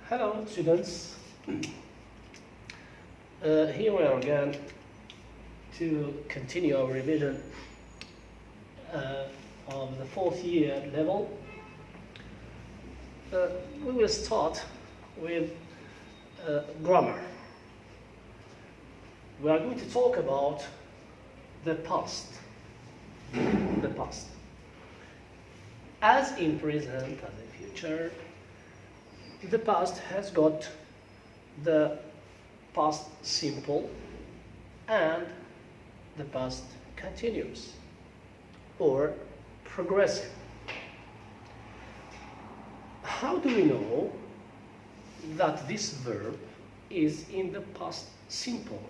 Hello, students. Here we are again to continue our revision of the fourth year level. We will start with grammar. We are going to talk about the past. The past. As in present, as in future, the past has got the past simple and the past continuous or progressive. How do we know that this verb is in the past simple?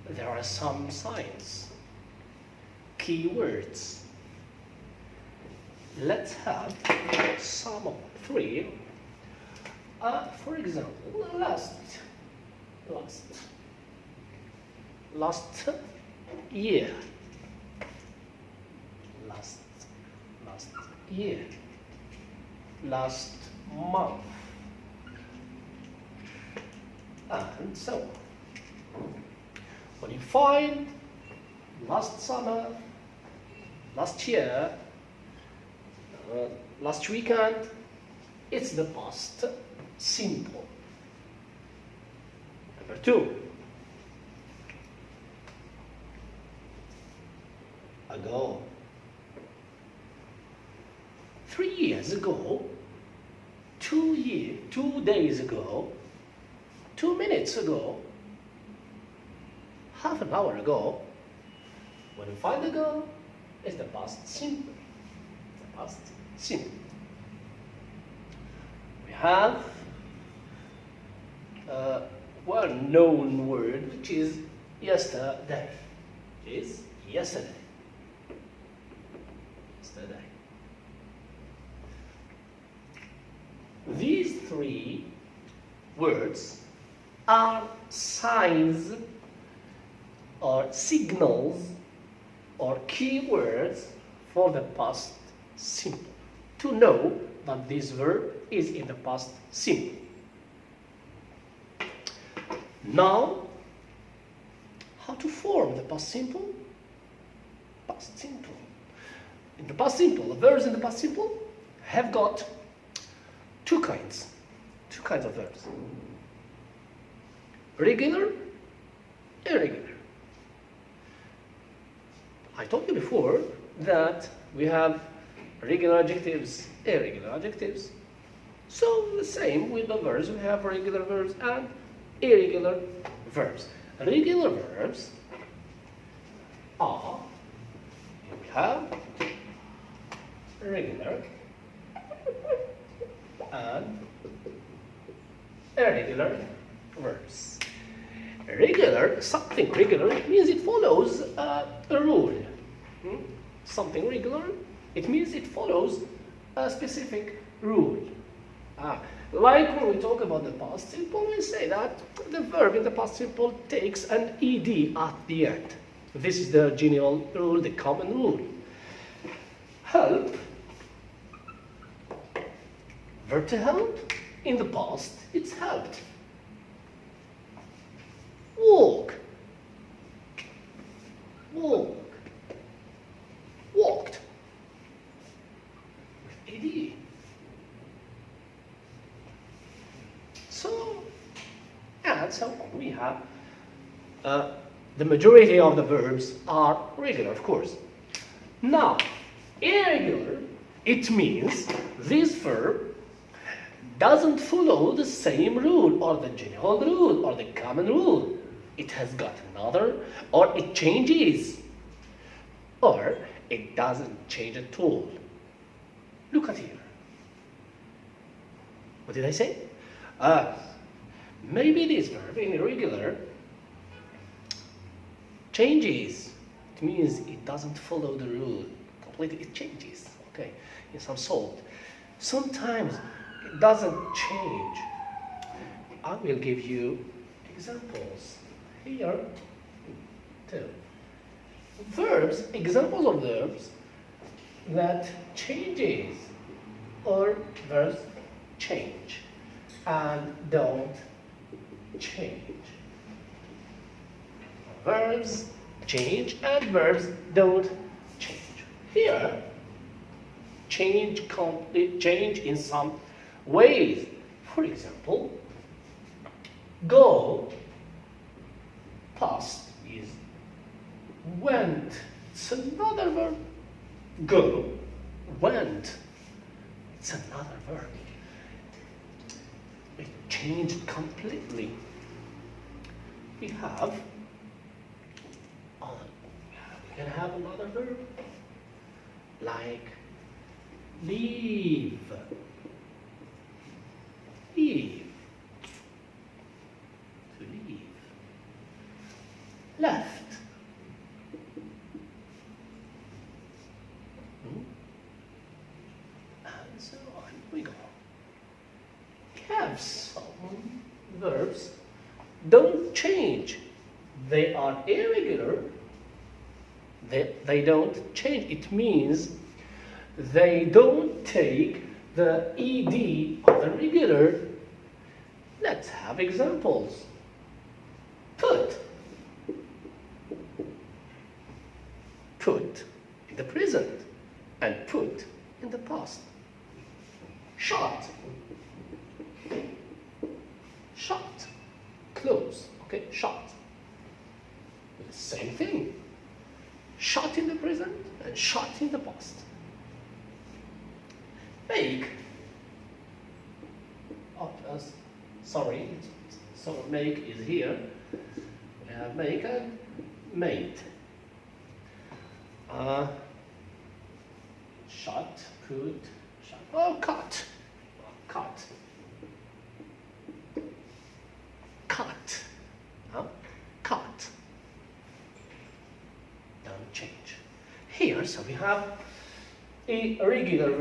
There are some signs, keywords. Let's have some of three. For example, last year, last year, last month, and so on. When you find last summer, last year, last weekend, it's the past simple. Number two, ago. 3 years ago, 2 days ago, 2 minutes ago, half an hour ago. When you find ago, it's the past simple. The past simple. We have a well-known word which is yesterday. Is yesterday. Yesterday. These three words are signs or signals or keywords for the past simple, to know that this verb is in the past simple. Now, how to form the past simple? Past simple. In the past simple, the verbs in the past simple have got two kinds of verbs. Regular, irregular. I told you before that we have regular adjectives, irregular adjectives. So the same with the verbs, we have regular verbs and irregular verbs. Regular verbs are, we have regular and irregular verbs. Regular, something regular, it means it follows a rule. Something regular, it means it follows a specific rule. Like when we talk about the past simple, we say that the verb in the past simple takes an ed at the end. This is the general rule, the common rule. Help, verb to help, in the past, it's helped. Walk, walk, walked, with ed. So, and so we have the majority of the verbs are regular, of course. Now, irregular, it means this verb doesn't follow the same rule or the general rule or the common rule. It has got another, or it changes, or it doesn't change at all. Look at here. What did I say? Maybe this verb in irregular changes. It means it doesn't follow the rule completely. It changes, okay, in some sort. Sometimes it doesn't change. I will give you examples here too. Verbs, examples of verbs that changes or verbs change and don't change. Verbs change and verbs don't change. Here, change in some ways. For example, go, past is went. It's another verb. Go, went. It's another verb. It changed completely. We can have another verb like leave. Leave. To leave. Left. And so on we go. We have some verbs don't change. They are irregular. They don't change. It means they don't take the ed of the regular. Let's have examples. Put. Put in the present and put in the past. Shut. Shut. Close. Okay, shut. Same thing. Shut in the present and shut in the past. Make. Sorry, so make is here. We have make and made. Shut, put, shut. Oh, cut. Cut. Cut. Huh? Cut. Don't change. Here, so we have regular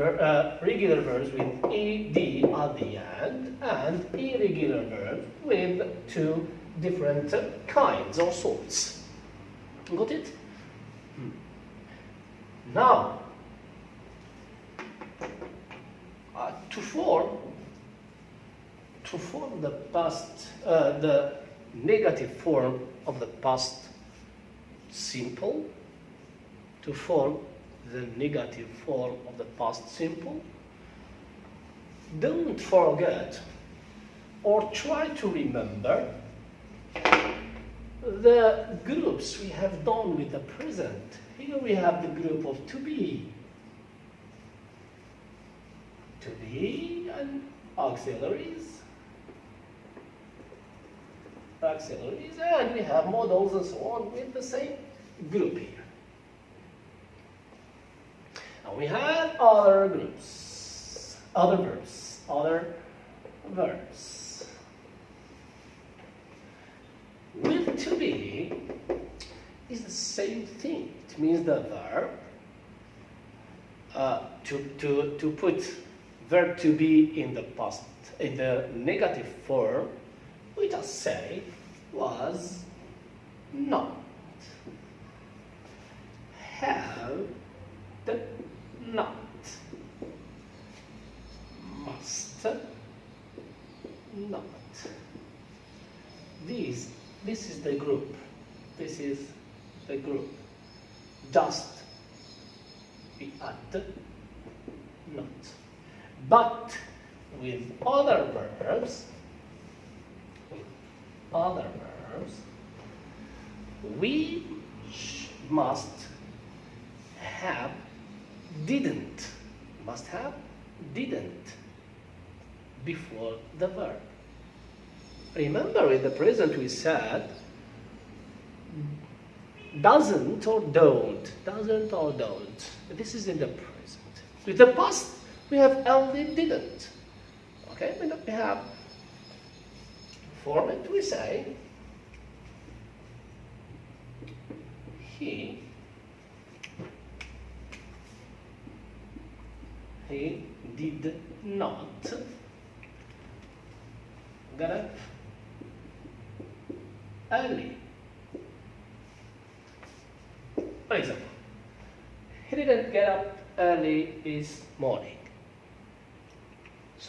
verbs with ed at the end and irregular verbs with two different kinds or sorts. Got it? Now, to form the past, the negative form of the past simple, to form the negative form of the past simple, don't forget or try to remember the groups we have done with the present. Here we have the group of to be and auxiliaries, and we have modals and so on with the same group here. And we have other groups, other verbs. With to be is the same thing. It means the verb to put verb to be in the past, in the negative form, we just say was not, have not, must not. This is the group. This is the group. Just we add not. But with other verbs, we must have didn't. Must have didn't before the verb. Remember, in the present we said doesn't or don't. Doesn't or don't. This is in the present. With the past, we have only didn't. Okay, we have format, we say he did not get up early. For example, he didn't get up early this morning.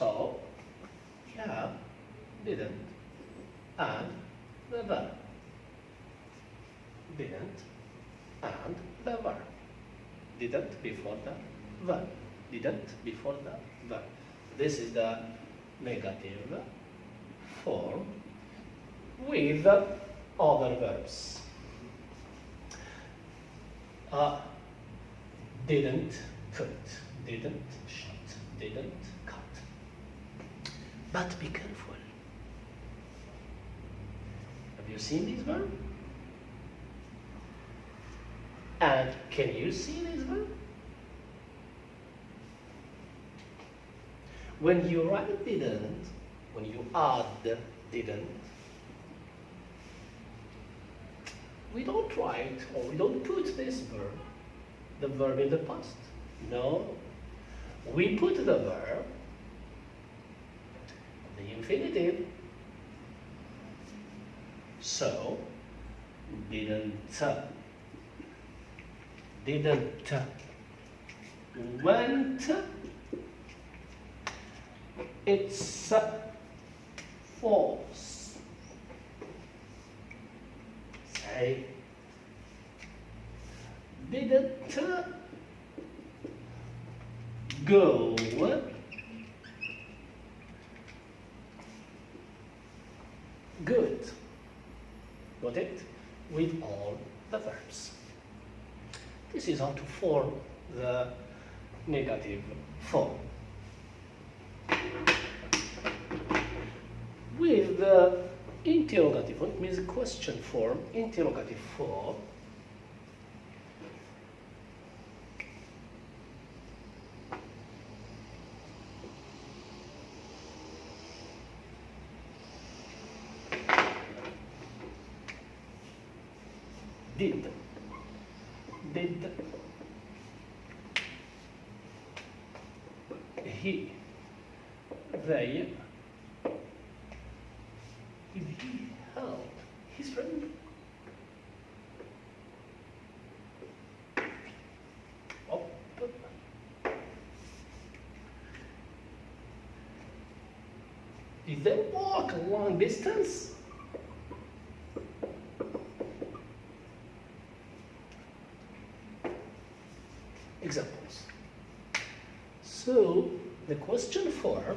So, we have didn't and the verb. Didn't and the verb. Didn't before the verb. Didn't before the verb. This is the negative form with other verbs. Didn't cut, didn't shut, didn't cut. But be careful. Have you seen this verb? And can you see this verb? When you write didn't, when you add didn't, we don't write or we don't put this verb, the verb in the past. No. We put the verb, the infinitive. So, didn't, went, it's false. Say, didn't go, good. Got it? With all the verbs. This is how to form the negative form. With the interrogative form, it means question form, interrogative form. Did, he, they, did he help his friend? Up. Did they walk a long distance? Examples. So the question form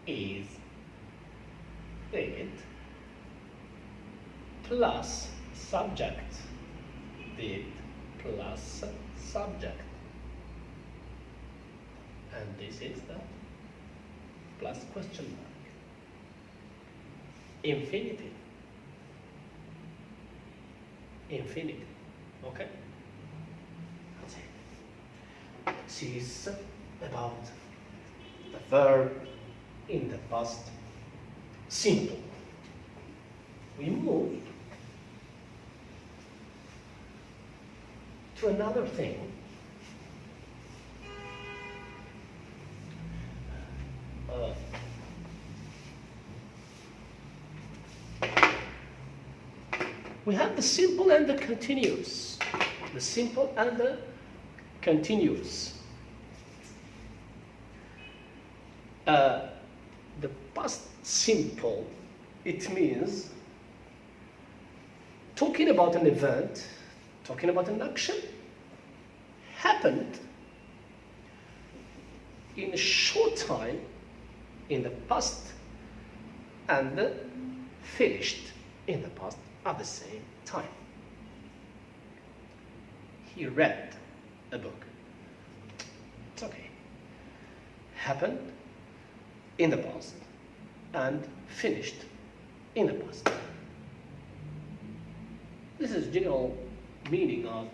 is did plus subject, did plus subject, and this is the plus question mark. Infinitive. Infinitive. Okay? That's it. This is about the verb in the past simple. We move to another thing. We have the simple and the continuous. The simple and the continuous. The past simple, it means talking about an event, talking about an action, happened in a short time in the past and finished in the past at the same time. He read a book. It's okay. Happened in the past and finished in the past. This is general meaning of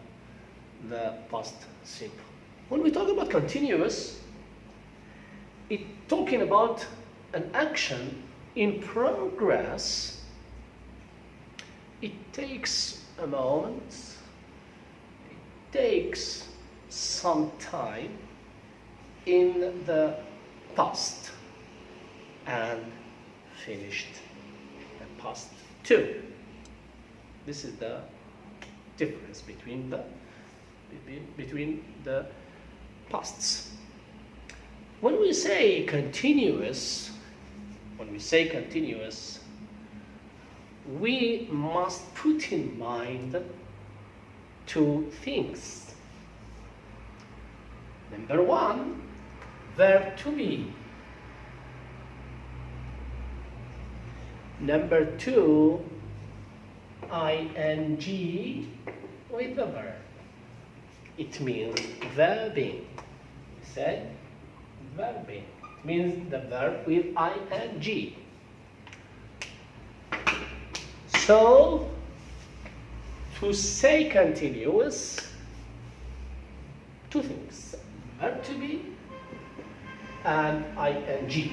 the past simple. When we talk about continuous, it's talking about an action in progress. It takes a moment, it takes some time in the past and finished the past too. This is the difference between the pasts. When we say continuous, we must put in mind two things. Number one, verb to be. Number two, ing with the verb. It means verbing. Say verbing. It means the verb with ing. So, to say continuous, two things, verb to be and ing.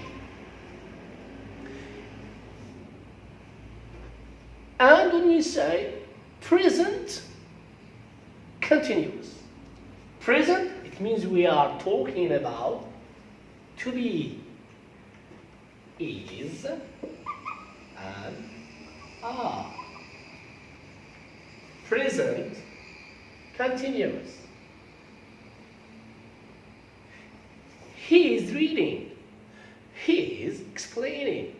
And when we say present continuous, present, it means we are talking about to be, is, and are. Present continuous. He is reading. He is explaining.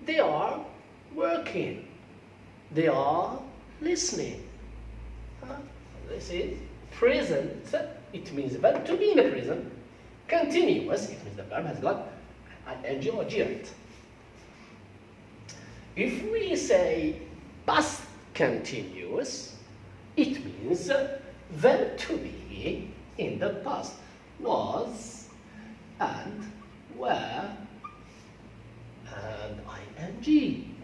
They are working. They are listening. This is present. It means the verb to be in the present. Continuous. It means the verb has got ing or gerund. If we say past continuous, it means verb to be in the past was and were and ing.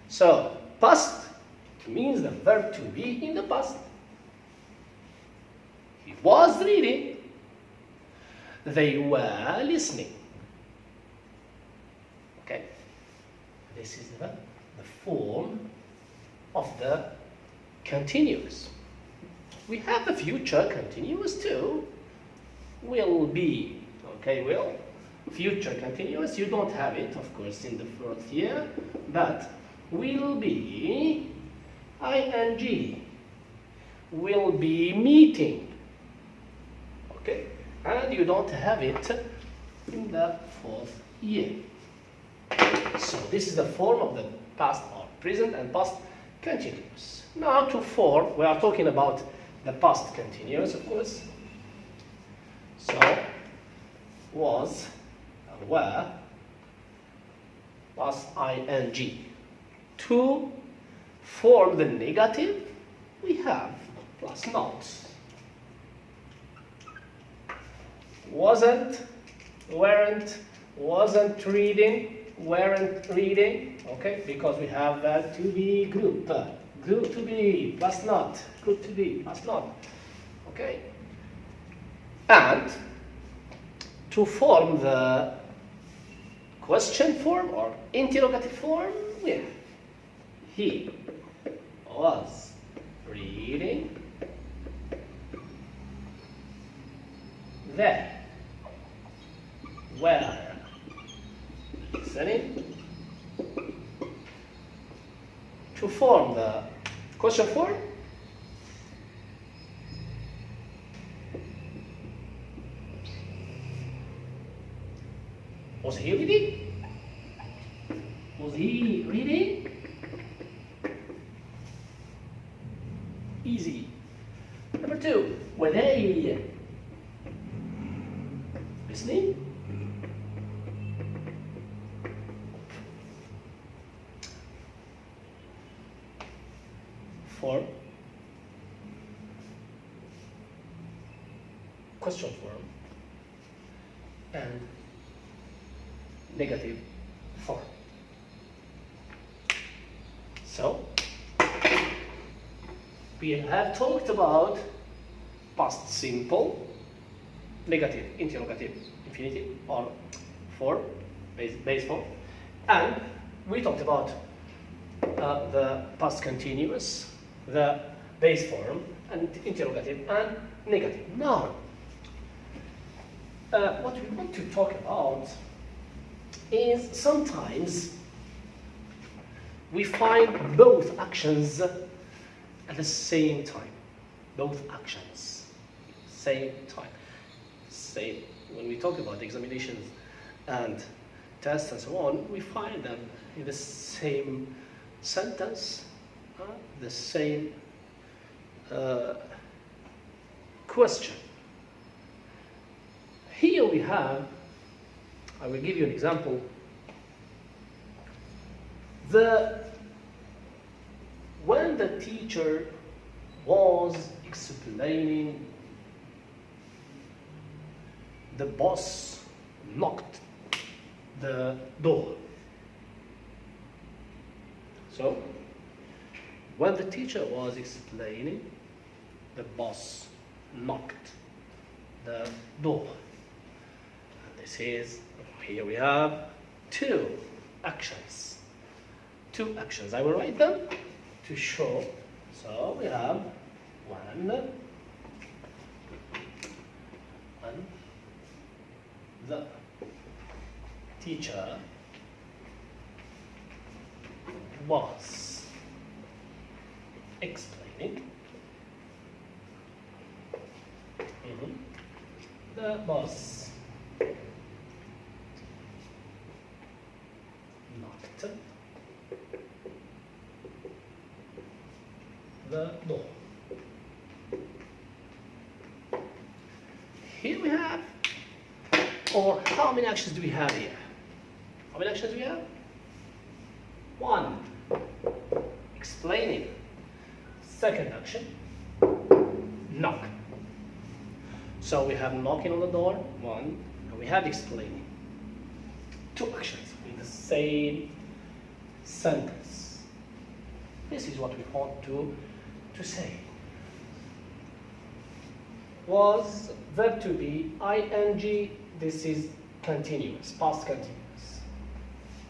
So past means the verb to be in the past. He was reading. They were listening. Okay? This is the form of the continuous. We have the future continuous too. Will be. Okay, will. Future continuous, you don't have it, of course, in the fourth year, but will be ing. Will be meeting. Okay? And you don't have it in the fourth year. So this is the form of the past or present and past continuous. Now to form, we are talking about the past continuous, of course. So was, were, plus ing. To form the negative, we have plus not. Wasn't, weren't, wasn't reading, weren't reading, okay, because we have that to be group. Group to be plus not, group to be plus not, okay. And to form the question form or interrogative form, we have he was reading, they were listening. To form the question form, was he reading? Was he reading? Easy. Number two, were they listening? Form, question form, and negative form. So, we have talked about past simple, negative, interrogative, infinitive, or form, base form, and we talked about the past continuous, the base form, and interrogative, and negative. Now, what we want to talk about is sometimes we find both actions at the same time. Both actions, same time. Say when we talk about examinations and tests and so on, we find them in the same sentence, the same question. Here we have, I will give you an example. When the teacher was explaining, the boss knocked the door. So, when the teacher was explaining, the boss knocked the door. And this is, here we have two actions. Two actions. I will write them to show. So we have one, the teacher was explaining. The boss knocked the door. Here we have, or how many actions do we have here? How many actions do we have? One, explaining. Second action, knock. So we have knocking on the door, one, and we have explaining. Two actions in the same sentence. This is what we want to say. Was verb to be ing, this is continuous, past continuous.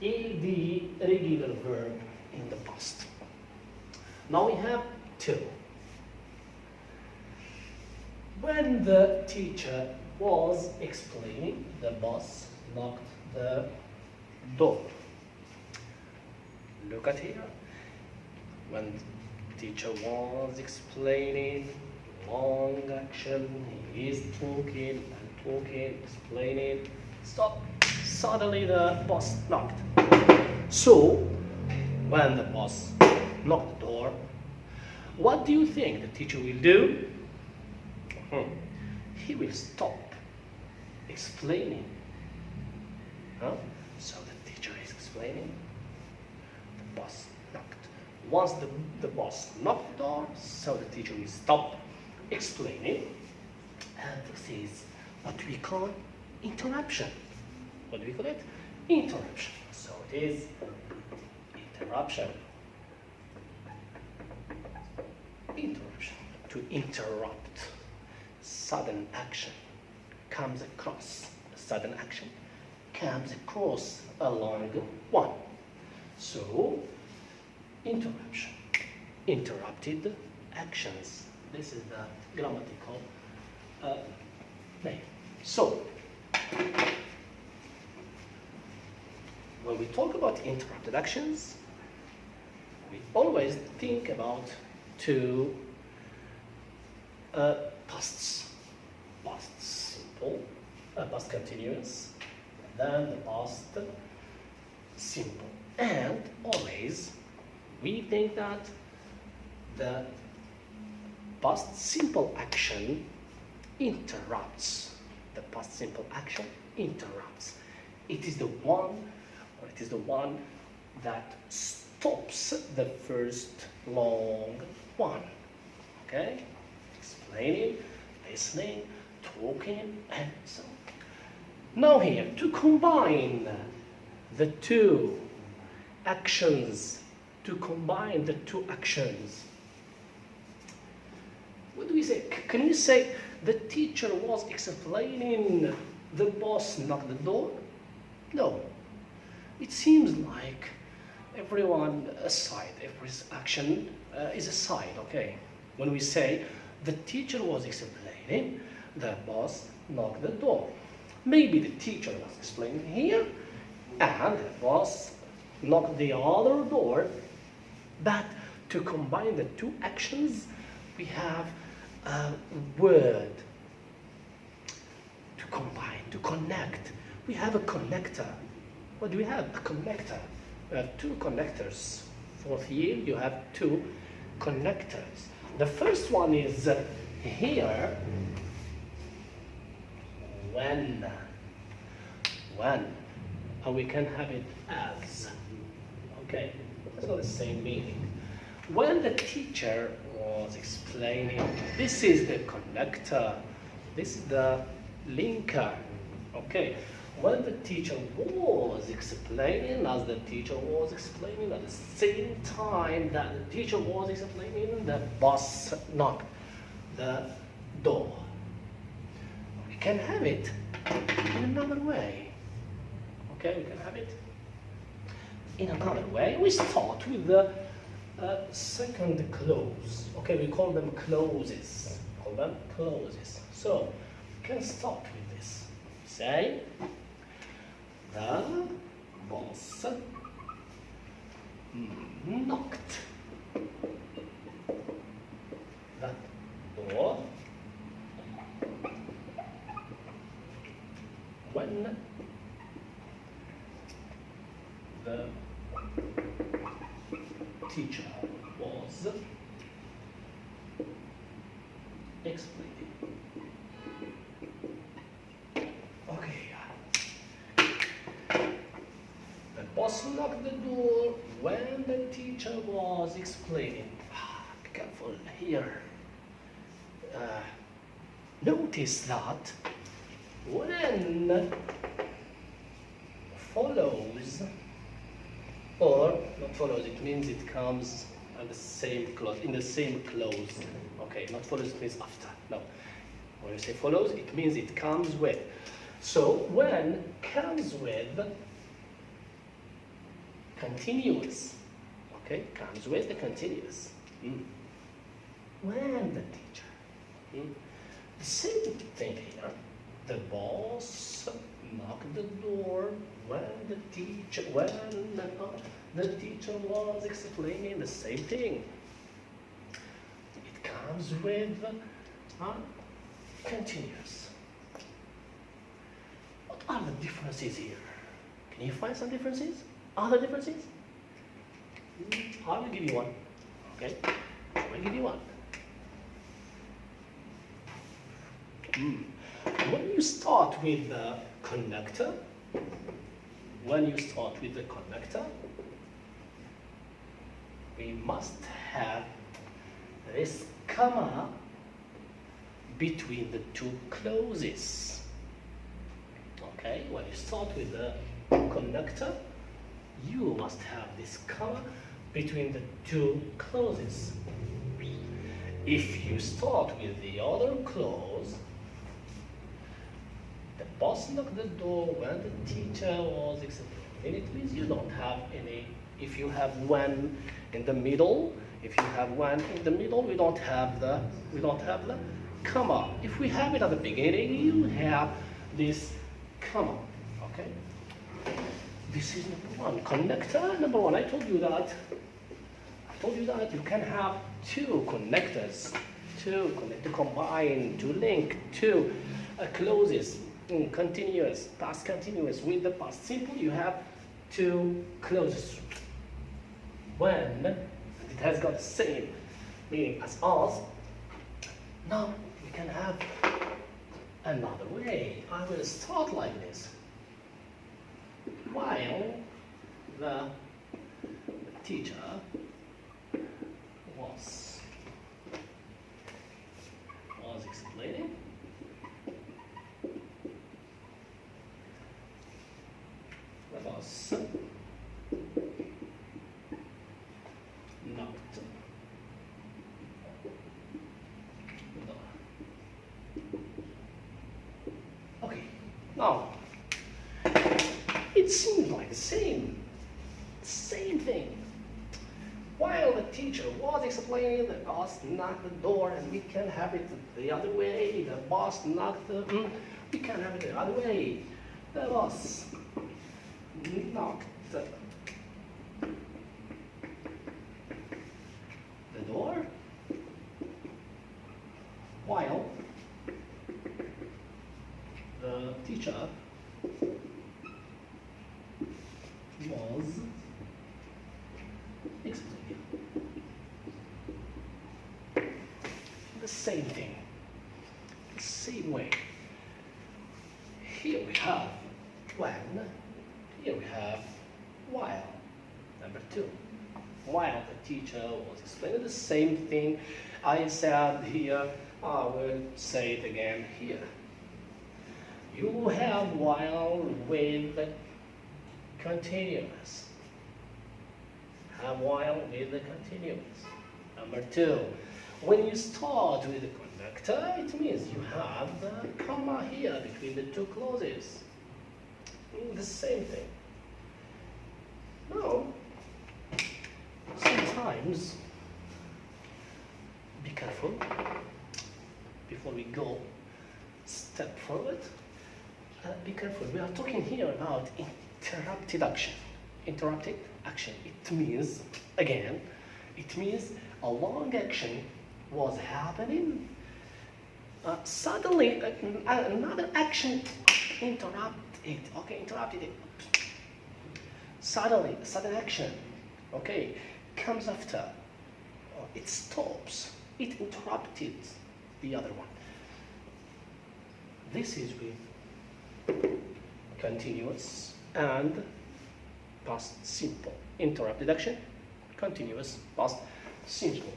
Ed, regular verb in the past. Now we have two. When the teacher was explaining, the boss knocked the door. Look at here. When the teacher was explaining, long action, he is talking and talking, explaining. Stop. Suddenly the boss knocked. So, when the boss knocked the door, what do you think the teacher will do? He will stop explaining. So the teacher is explaining, the boss knocked. Once the boss knocked the door, so the teacher will stop explaining. And this is what we call interruption. What do we call it? Interruption. So it is interruption. Interruption. To interrupt. Sudden action comes across. Sudden action comes across a long one. So, interruption. Interrupted actions. This is the grammatical name. So, when we talk about interrupted actions, we always think about two pasts. Past simple, past continuous, then the past simple. And always we think that the past simple action interrupts. The past simple action interrupts. It is the one that stops the first long one. Okay? Explaining, listening, talking, and so on. Now here, to combine the two actions, what do we say? Can you say the teacher was explaining, the boss knocked the door? No. It seems like everyone aside, every action is aside, okay? When we say the teacher was explaining, the boss knocked the door. Maybe the teacher was explaining here, and the boss knocked the other door. But to combine the two actions, we have a word. To combine, to connect. We have a connector. What do we have? A connector. We have two connectors. Fourth year, you have two connectors. The first one is here. When. And we can have it as. Okay, it's not the same meaning. When the teacher was explaining, this is the connector, this is the linker. Okay, when the teacher was explaining, as the teacher was explaining, at the same time that the teacher was explaining, the boss knocked the door. We can have it in another way. Okay, we can have it in another way. We start with the second clause. Okay, we call them clauses. So we can start with this. Say, the boss knocked the door when the teacher was explaining. Okay. The boss knocked the door when the teacher was explaining. Be careful here. Notice that when follows, or not follows, it means it comes at the same clause, in the same clause. Okay, not follows, it means after. No. When you say follows, it means it comes with. So when comes with continuous. Okay, comes with the continuous. When the teacher. The same thing here. The boss knocked the door when the teacher was explaining the same thing. It comes with continuous. What are the differences here? Can you find some differences? Other differences? I will give you one. Okay? I will give you one. When you start with the connector, we must have this comma between the two clauses. Okay, when you start with the connector, you must have this comma between the two clauses. If you start with the other clause, the boss knocked the door when the teacher was explaining, it means you don't have any. If you have when in the middle, we don't have the comma. If we have it at the beginning, you have this comma. Okay. This is number one. Connector number one. I told you that you can have two connectors, to combine, to link two clauses. Continuous, past continuous. With the past simple, you have two clauses. When it has got the same meaning as us, now we can have another way. I will start like this. While the teacher was explaining, the boss knocked the door. Okay, now it seems like the same thing. While the teacher was explaining, the boss knocked the door, and we can have it the other way. The boss knocked the, we can have it the other way. The boss knocked the door, while the teacher was explaining. The same thing, the same way. Here we have when, here we have while. Number 2, while the teacher was explaining the same thing I said here, I will say it again here. You have while with continuous. Have while with the continuous. Number 2, when you start with the conductor, it means you have the comma here between the two clauses. The same thing. Now, sometimes, be careful before we go step forward. Be careful. We are talking here about interrupted action. Interrupted action. It means, again, it means a long action was happening. Suddenly, another action interrupted it. Okay, interrupted it. Suddenly, sudden action. Okay, comes after. It stops. It interrupted the other one. This is with continuous and past simple. Interrupted action, continuous, past simple.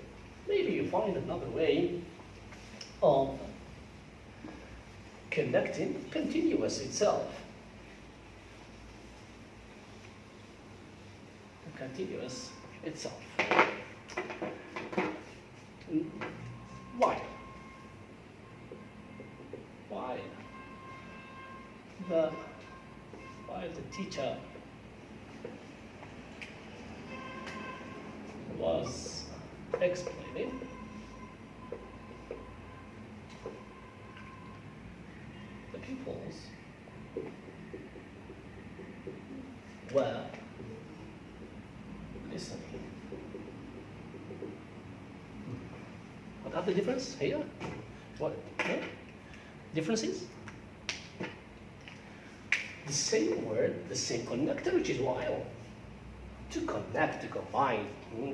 Maybe you find another way of connecting continuous itself. The continuous itself. Why? Why the teacher was explaining, the pupils were listening. What are the difference here? What differences? The same word, the same connector, which is while. To connect, to combine,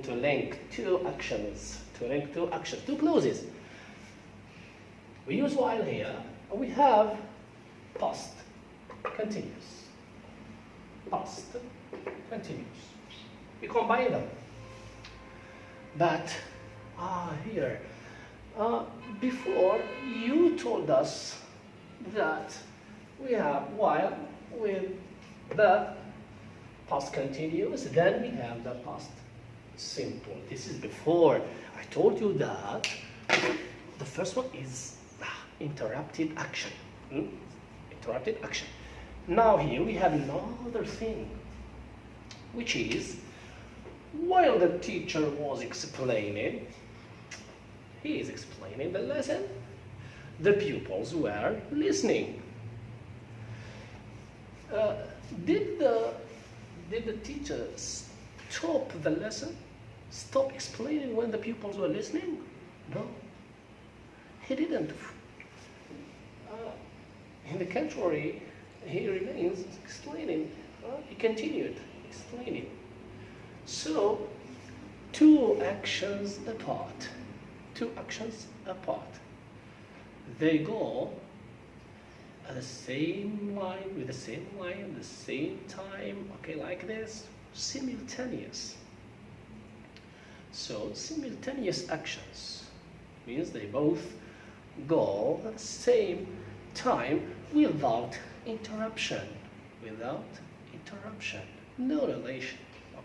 to link two actions, two clauses. We use while here, and we have past continuous. Past continuous. We combine them. But here, before you told us that we have while with the past continuous, then we have the past simple. This is before. I told you that the first one is interrupted action. Interrupted action. Now here we have another thing, which is while the teacher was explaining, he is explaining the lesson, the pupils were listening. Did the teacher stop the lesson? Stop explaining when the pupils were listening? No, he didn't. In the contrary, he remains explaining. He continued explaining. So, two actions apart. Two actions apart. They go at the same line, with the same line, the same time, okay, like this, simultaneous. So, simultaneous actions means they both go at the same time without interruption. Without interruption. No relation,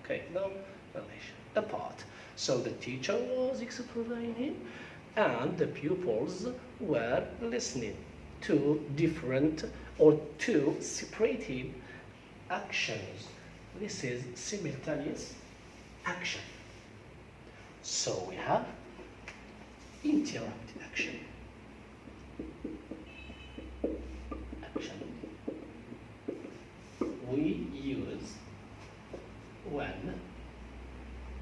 okay, no relation. Apart. So, the teacher was explaining and the pupils were listening. Two different or two separated actions. This is simultaneous action. So we have interrupted action. Action. We use when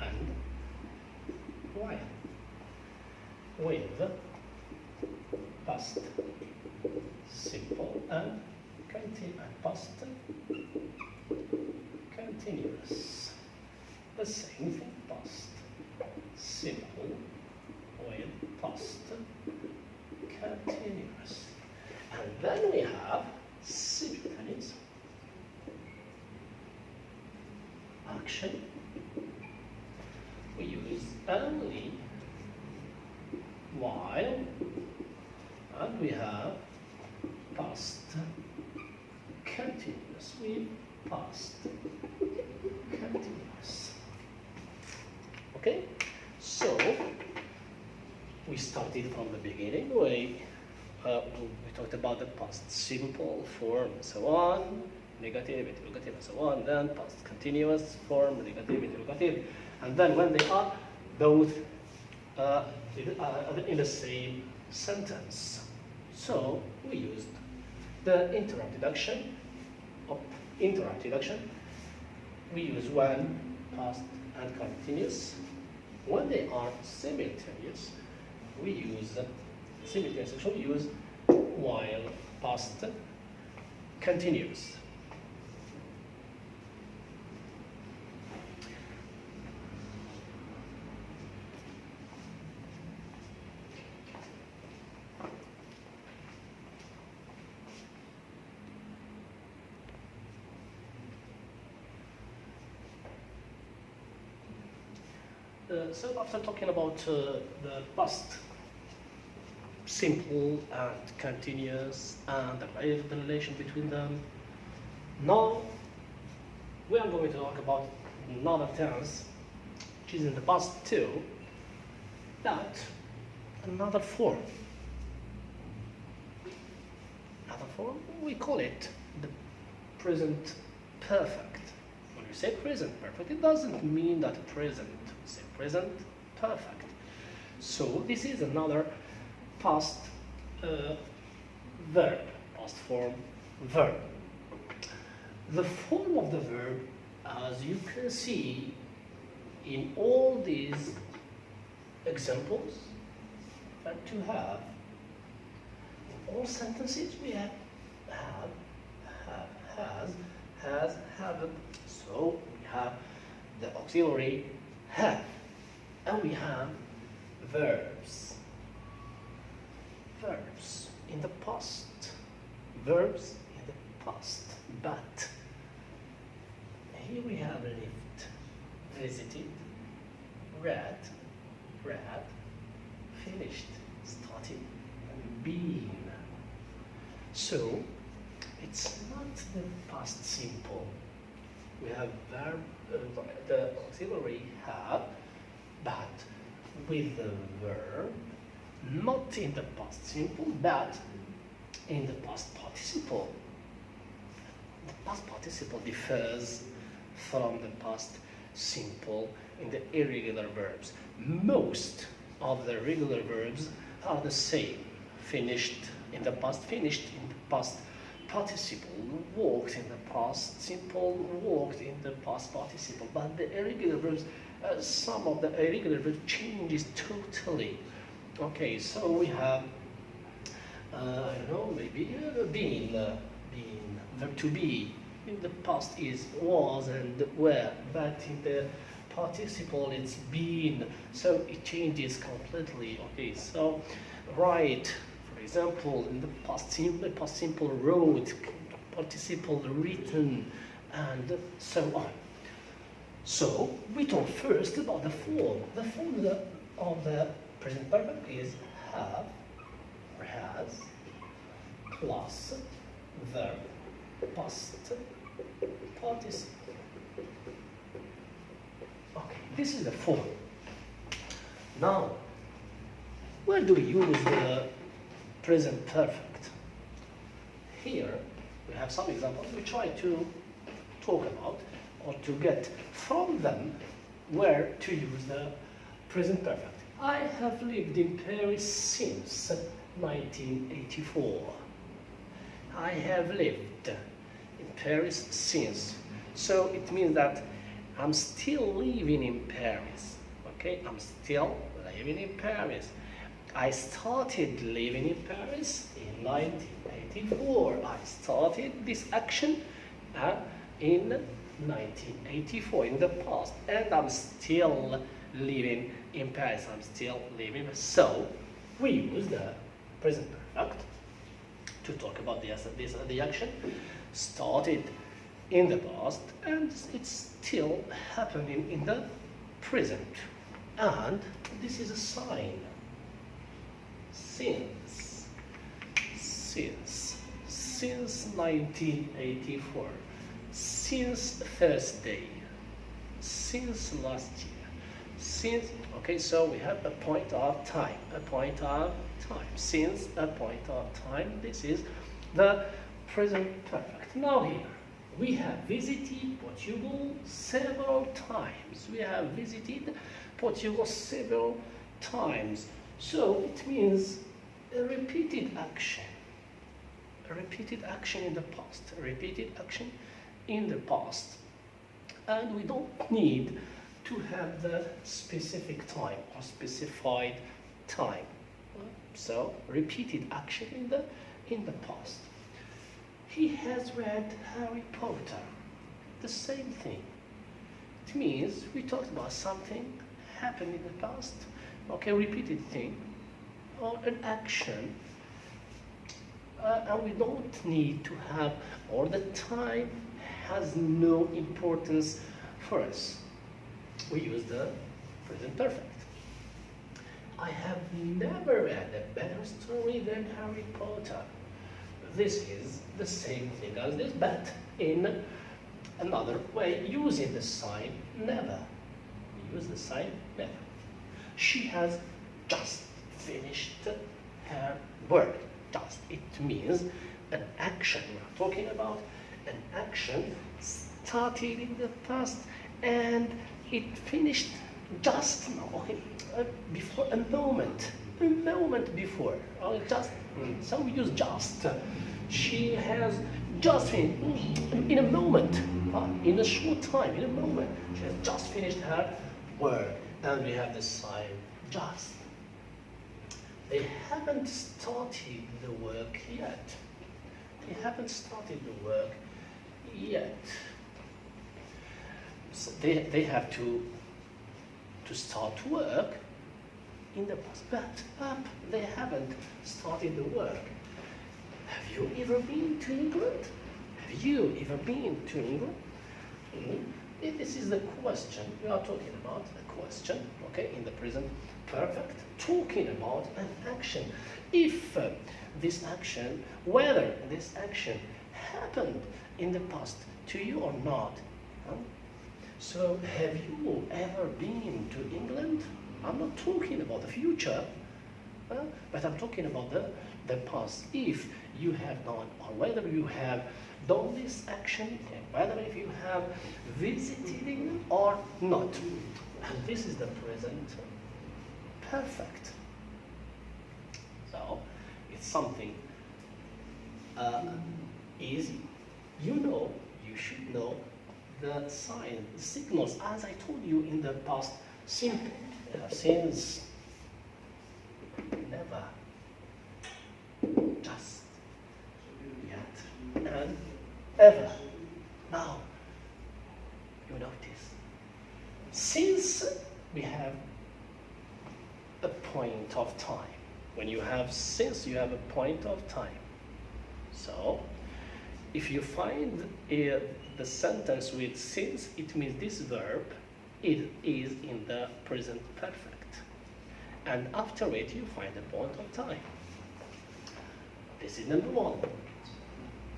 and while with past simple and past continuous. The same thing, past simple with past continuous. And then we have simultaneous action. We use only while, and we have past continuous with past continuous. Okay, so we started from the beginning. We talked about the past simple form, and so on, negative, interrogative, and so on. Then past continuous form, negative, interrogative, and then when they are both in the same sentence, so we used the interrupted action. We use when, past, and continuous. When they are simultaneous, we use simultaneous action. We use while, past, continuous. So after talking about the past simple and continuous and the relation between them, now we are going to talk about another tense which is in the past too, that another form. We call it the present perfect. When we say present perfect, it doesn't mean that present. We say present perfect. So this is another past verb, past form verb. The form of the verb, as you can see in all these examples, that to have in all sentences we have has, haven't. So we have the auxiliary have, and we have verbs in the past, verbs in the past. But here we have lived, visited, read, finished, started, and been. So it's not the past simple. We have verb, the auxiliary have, but with the verb not in the past simple, but in the past participle. The past participle differs from the past simple in the irregular verbs. Most of the regular verbs are the same. Finished in the past, finished in the past participle, walked in the past simple, walked in the past participle. But the irregular verbs, some of the irregular verbs changes totally. Okay, so we have, I don't know, maybe been, verb to be. In the past is was and were, but in the participle it's been, so it changes completely. Okay, so write, for example, in the past simple wrote, participle written, and so on. So we talk first about the form. The form of the present perfect is have or has plus verb past participle. Okay, this is the form. Now, where do we use the present perfect? Here we have some examples. We try to talk about or to get from them where to use the present perfect. I have lived in Paris since 1984. I have lived in Paris since. So it means that I'm still living in Paris. Okay, I'm still living in Paris. I started living in Paris in 1984. 1984. I started this action in 1984, in the past, and I'm still living in Paris. I'm still living. So we use the present perfect to talk about the action started in the past and it's still happening in the present. And this is a sign. Since 1984, since Thursday, since last year, okay, so we have a point of time, since a point of time. This is the present perfect. Now here, we have visited Portugal several times. So it means a repeated action in the past, and we don't need to have the specific time or specified time. So repeated action in the past. He has read Harry Potter. The same thing. It means we talked about something happened in the past, okay, repeated thing, or an action, and we don't need to have, or the time has no importance for us. We use the present perfect. I have never read a better story than Harry Potter. This is the same thing as this, but in another way, using the sign never. We use the sign never. She has just finished her work. Just, it means an action. We are talking about an action started in the past and it finished just now, okay, before a moment before, so we use just. She has just finished, in a moment, in a short time, in a moment, she has just finished her work, and we have the sign just. They haven't started the work yet. So they have to start work in the past, but they haven't started the work. Have you ever been to England? This is the question. We are talking about a question, okay, in the present perfect, talking about an action. If this action, whether this action happened in the past to you or not. So have you ever been to England? I'm not talking about the future, but I'm talking about the past. If you have done, or whether you have done this action, whether if you have visited England or not. And this is the present perfect. So it's something easy. You should know the sign, the signals, as I told you in the past simple. Since, never, just, yet, and ever. Now, you notice, since we have a point of time, when you have since, you have a point of time. So, if you find the sentence with since, it means this verb it is in the present perfect, and after it you find a point of time. This is number one.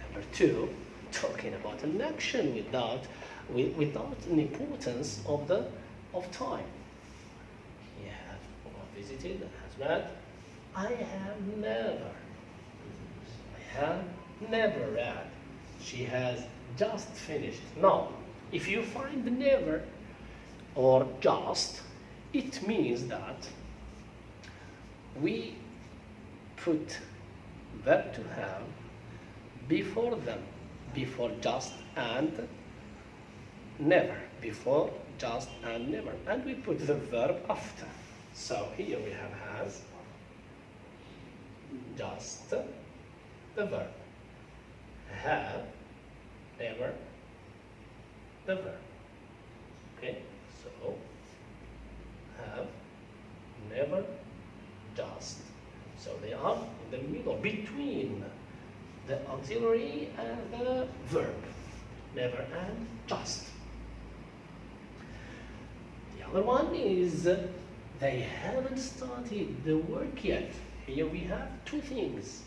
Number two, talking about an action without an importance of time. He has visited and has read. I have never read. She has just finished. Now, if you find the never or just, it means that we put verb to have before them, before just and never, before just and never, and we put the verb after. So here we have has just the verb, have, never, the verb. Okay, so have, never, just. So they are in the middle, between the auxiliary and the verb. Never and just. The other one is they haven't started the work yet. Here we have two things.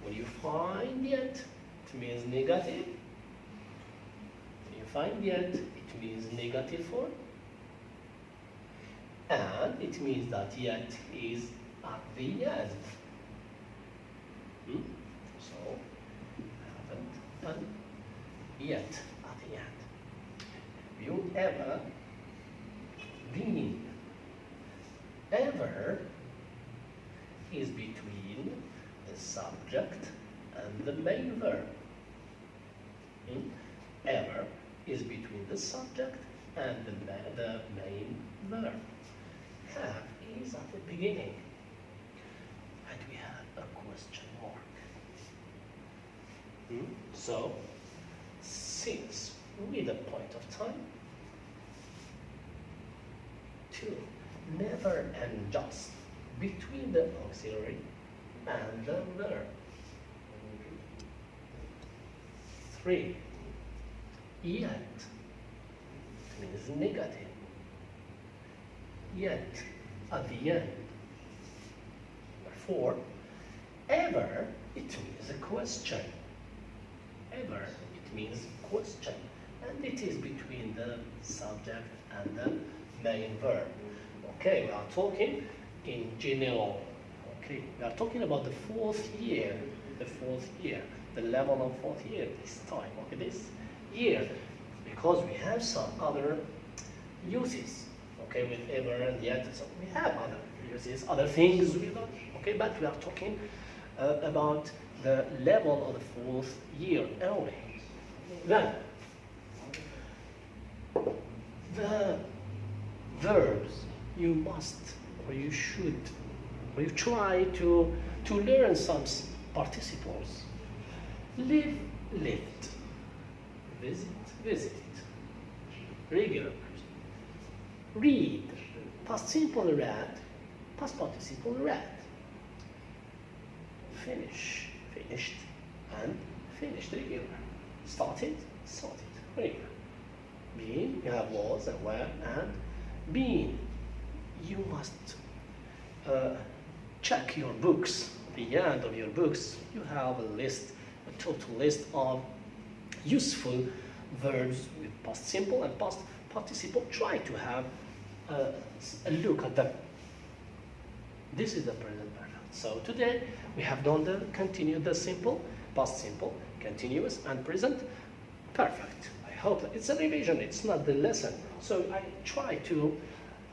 When you find yet, it means negative. When you find yet, it means negative form. And it means that yet is at the end. So, haven't done yet at the end. Have you ever been? Ever is between the subject and the main verb. Ever is between the subject and the main verb. Have is at the beginning. And we have a question mark. So, since with a point of time, two, never and just between the auxiliary and the verb. Three, yet means negative. Yet at the end. Four, ever, it means a question. Ever, it means question. And it is between the subject and the main verb. Okay, we are talking in general. Okay, we are talking about the fourth year. The level of fourth year this time. Okay, this year. Because we have some other uses. Okay, with ever and yet, so we have other uses, other things we don't. Okay, but we are talking about the level of the fourth year only. Then, the verbs you must, or you should, or you try to learn some participles. Live, lived. Visit, visited. Regular. Read, past simple read, past participle read. Finish, finished, and finished, regular. Started, started, regular. Been, you have was and were, and been. You must check your books. At the end of your books, you have a total list of useful verbs with past simple and past participle. Try to have a look at them. This is the present perfect. So today we have done the simple, past simple, continuous, and present perfect. I hope that it's a revision. It's not the lesson. So I try to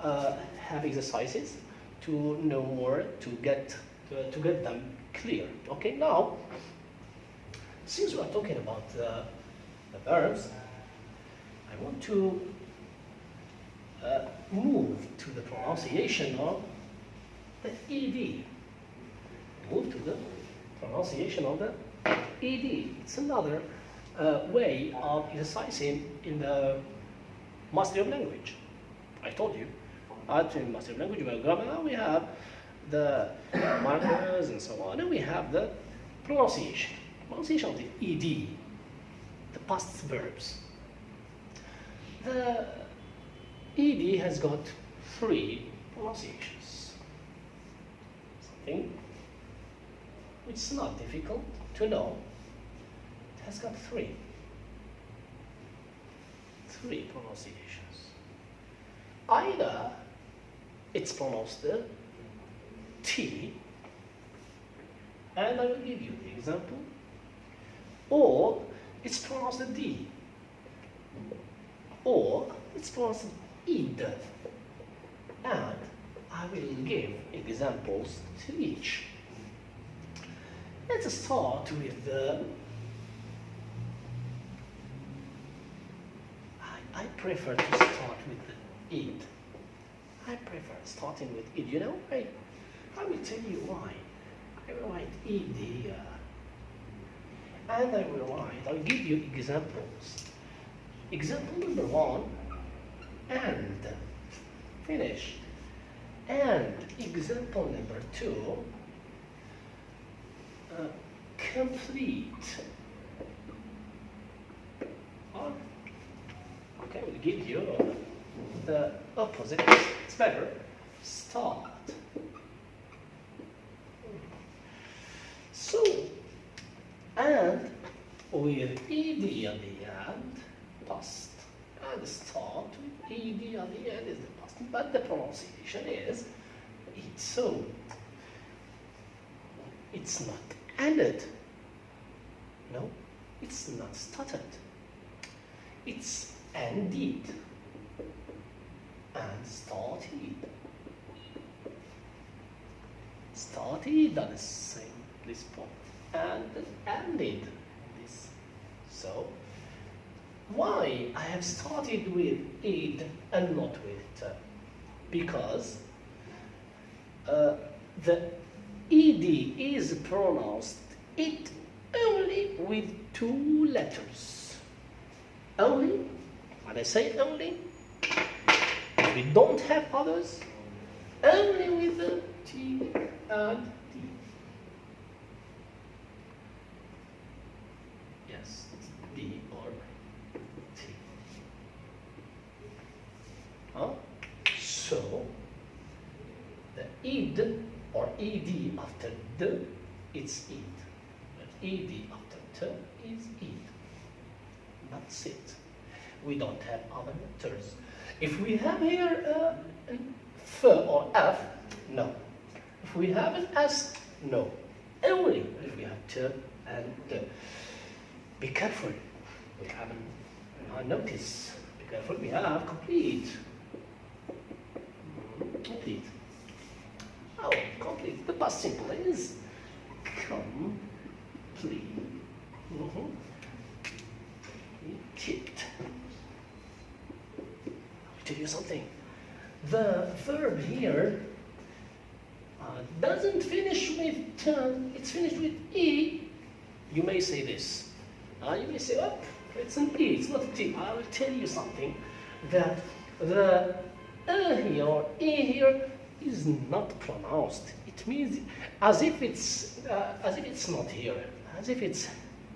have exercises to know more, to get them clear. Okay. Now, since we are talking about the verbs, I want to move to the pronunciation of the ED. Move to the pronunciation of the ED. It's another way of exercising in the mastery of language. I told you, in mastery of language, well, grammar, we have the markers and so on, and we have the pronunciation. Pronunciation of the ED, the past verbs. The ED has got three pronunciations. Something which is not difficult to know. It has got three pronunciations. Either it's pronounced the T, and I will give you the example, or it's pronounced the D, or it's pronounced id, and I will give examples to each. Let's start with the I prefer to start with the id. I prefer starting with id. You know, I will tell you why. I will write id here. and I will write. I'll give you examples. Example number 1, and finish. And example number 2, complete. Okay, we'll give you the opposite. It's better. Start. So, and with ed at the end, past. And start with ed at the end is the past. But the pronunciation is it's so. It's not ended. No, it's not started. It's ended and started. Started at the same this point and ended this. So why I have started with id and not with t? Because the ed is pronounced it only with 2 letters. Only, when I say only, we don't have others, only with the T and D. Yes, it's D or T. Huh? So, the id or ed after d, it's id. But ed after t is id. That's it. We don't have other letters. If we have here f or f, no. If we have an s, no. Only if we have t and d. Be careful. We haven't noticed. Be careful. We have complete. Complete. Oh, complete. The past simple is complete. Tipped. I'll tell you something. The verb here doesn't finish with t, it's finished with e. You may say this. You may say, oh, it's an e, it's not a t. I will tell you something, that the here or e here is not pronounced. It means as if it's not here, as if it's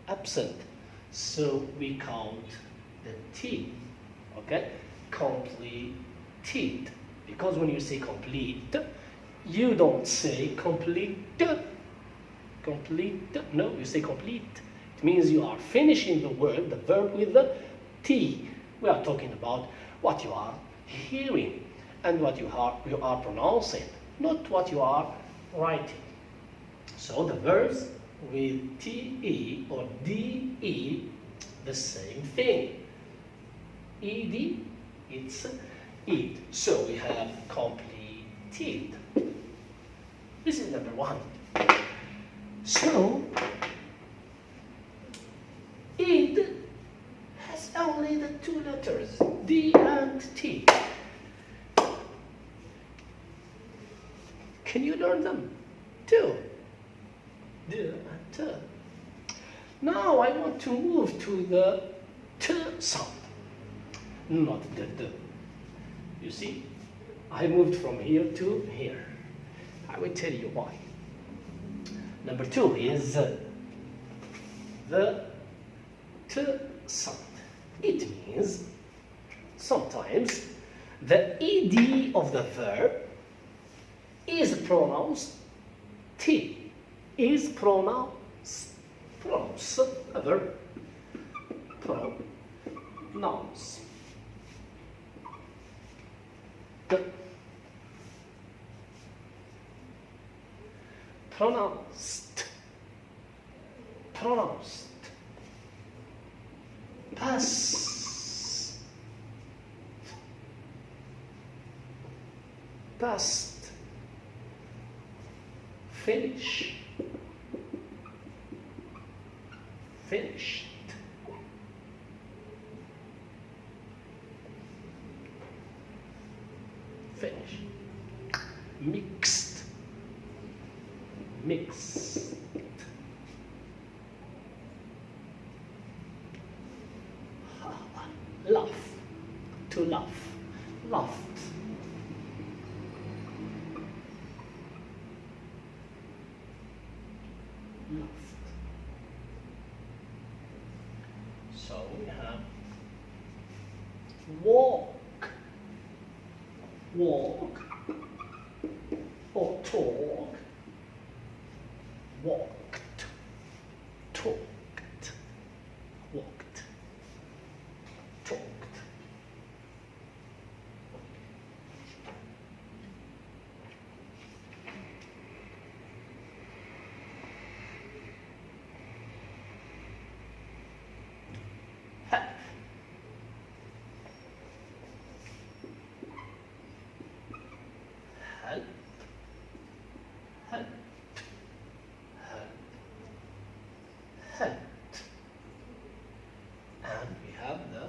absent. So we count the T, okay? Completed. Because when you say complete, you don't say complete. Complete. No, you say complete. It means you are finishing the word, the verb with the T. We are talking about what you are hearing and what you are pronouncing, not what you are writing. So the verbs with te or de, the same thing. Ed, it's it. So we have completed. This is number 1. So id has only the 2 letters, d and t. Can you learn them too? D and t. Now I want to move to the t sound, not the d. You see, I moved from here to here. I will tell you why. Number 2 is the t sound. It means sometimes the ed of the verb is pronounced t. Is pronounced a verb. Pronounce. Pronounced. Pronounced. Past. Past. Finish. Finished. Finish. Mixed. Mixed. to laugh. Laughed. Laughed. So we have walk, walk, or talk, walked, talked, walked, talked. Help. Help. Help. Help. Helped. And we have the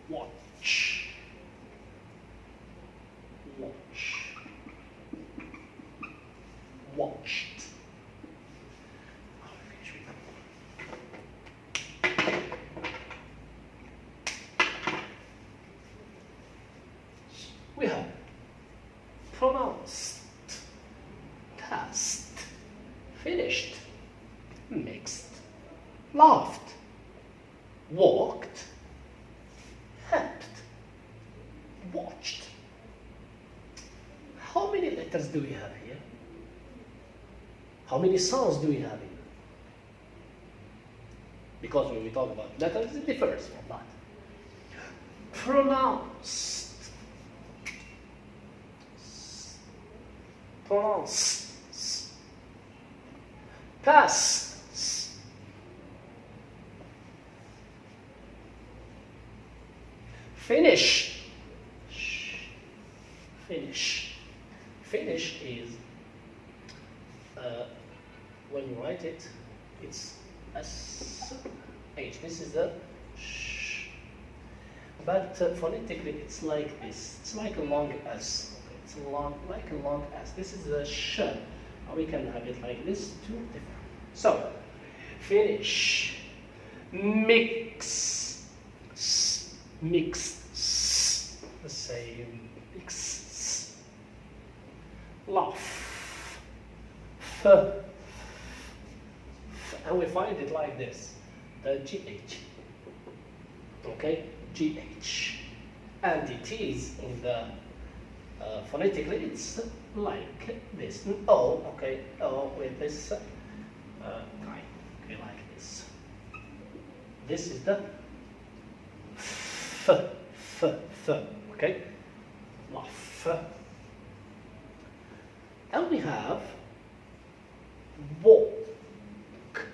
watch. Watch. Watched. We have pronounced, passed, finished, mixed, laughed, walked, helped, watched. How many letters do we have here? How many sounds do we have here? Because when we talk about letters, it differs from that. Pronounced. Pronounce. Pass. Finish. Finish. Finish is when you write it, it's S-H. This is the sh. But phonetically, it's like this. It's like a long S. It's like a long S. This is the sh. We can have it like this, two different. So, finish, mix, mix, the same, mix, laugh, and we find it like this, the GH, okay, GH, and it is in the phonetically, it's like this. O, okay, O with this guy, okay, like this. This is the okay, laugh. And we have walk,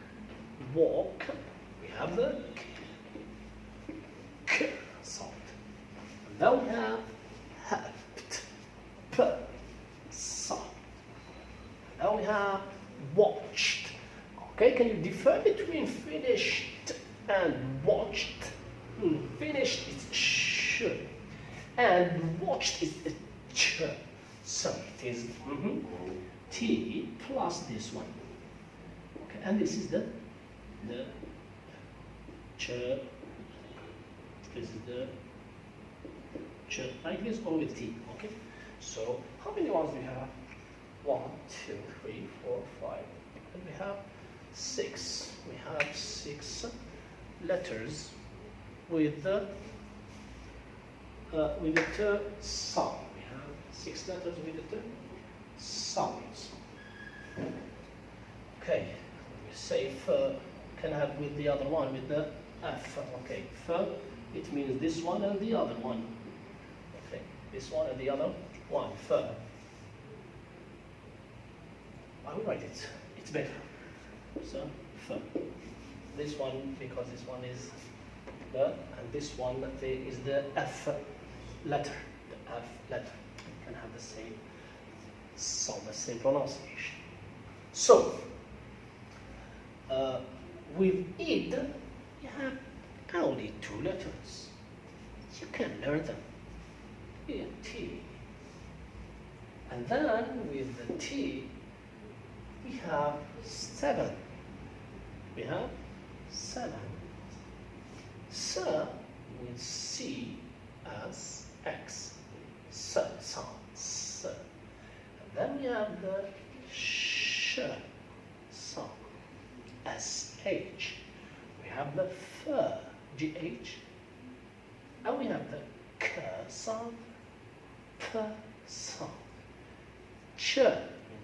walk. We have the k sound. And then we have sound. Now we have watched. Okay, can you differ between finished and watched? Finished is sh, and watched is ch. So it is T plus this one. Okay, and this is the ch. This is the ch, like this, or with T. Okay. So, how many ones do we have? 1, 2, 3, 4, 5. And we have 6. We have 6 letters with the sound. We have 6 letters with the sounds. Okay. We say f. Can have with the other one with the f. Okay. F. It means this one and the other one. Okay. This one and the other one, fur. I will write it. It's better. So, fur. This one, because this one is the, and this one is the F letter. The F letter. You can have the same sound, the same pronunciation. So, with id, you have only 2 letters. You can learn them. T. And then with the T, we have 7. We have 7. Sir with C as X. Sir sound. Sir. And then we have the sh sound. SH. We have the f GH. And we have the k sound. P sound. Ch. And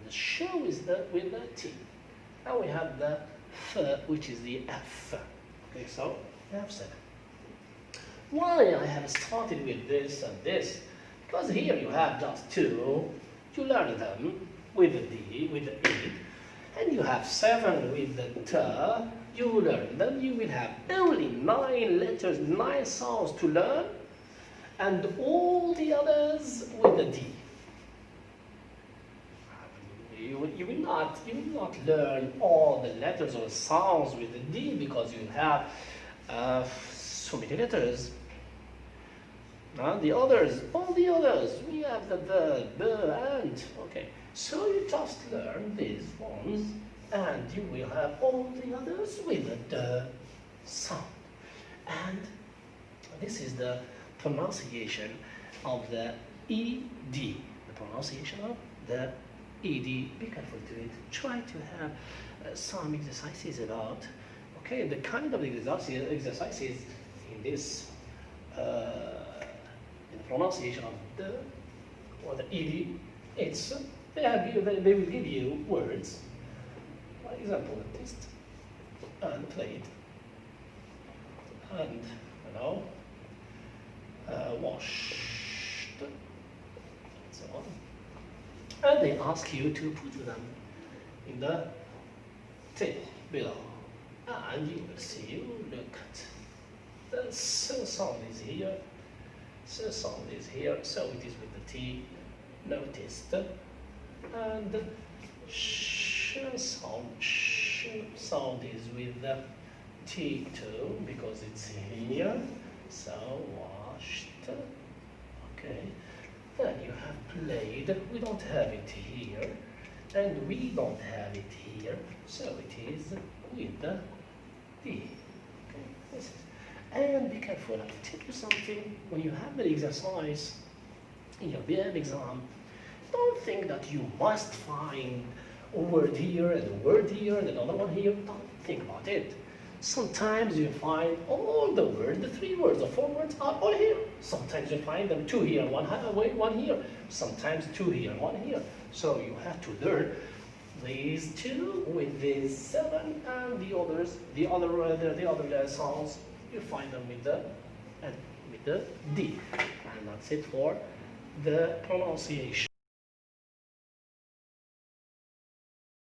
the sh is with the T. And we have the f, which is the F. Okay, so we have 7. Why I have started with this and this? Because here you have just 2. You learn them with the D, with the E. And you have 7 with the T. You learn them. You will have only 9 letters, 9 sounds to learn. And all the others with the D. You will not learn all the letters or sounds with the D because you have so many letters. All the others, we have the, and. Okay, so you just learn these ones, and you will have all the others with the sound. And this is the pronunciation of the ED. The pronunciation of the ED. Be careful to it. Try to have some exercises about, okay, the kind of exercises in this, in the pronunciation of the, or the ED. It's, they will give you words. For example, test and plate and, washed, and so on. And they ask you to put them in the table below. And you will see, you look at the so sound is here, so sound is here, so it is with the T, noticed. And sh sound is with the T too, because it's here, so washed. Okay. Then you have played. We don't have it here, and we don't have it here, so it is with the D. Okay, this is. And be careful. I will tell you something. When you have the exercise in your BM exam, don't think that you must find a word here and a word here and another one here. Don't think about it. Sometimes you find all the words, the 3 words or 4 words are all here. Sometimes you find them 2 here, 1 here. Sometimes 2 here, 1 here. So you have to learn these 2 with these 7 and the others, the other sounds. You find them with the D. And that's it for the pronunciation.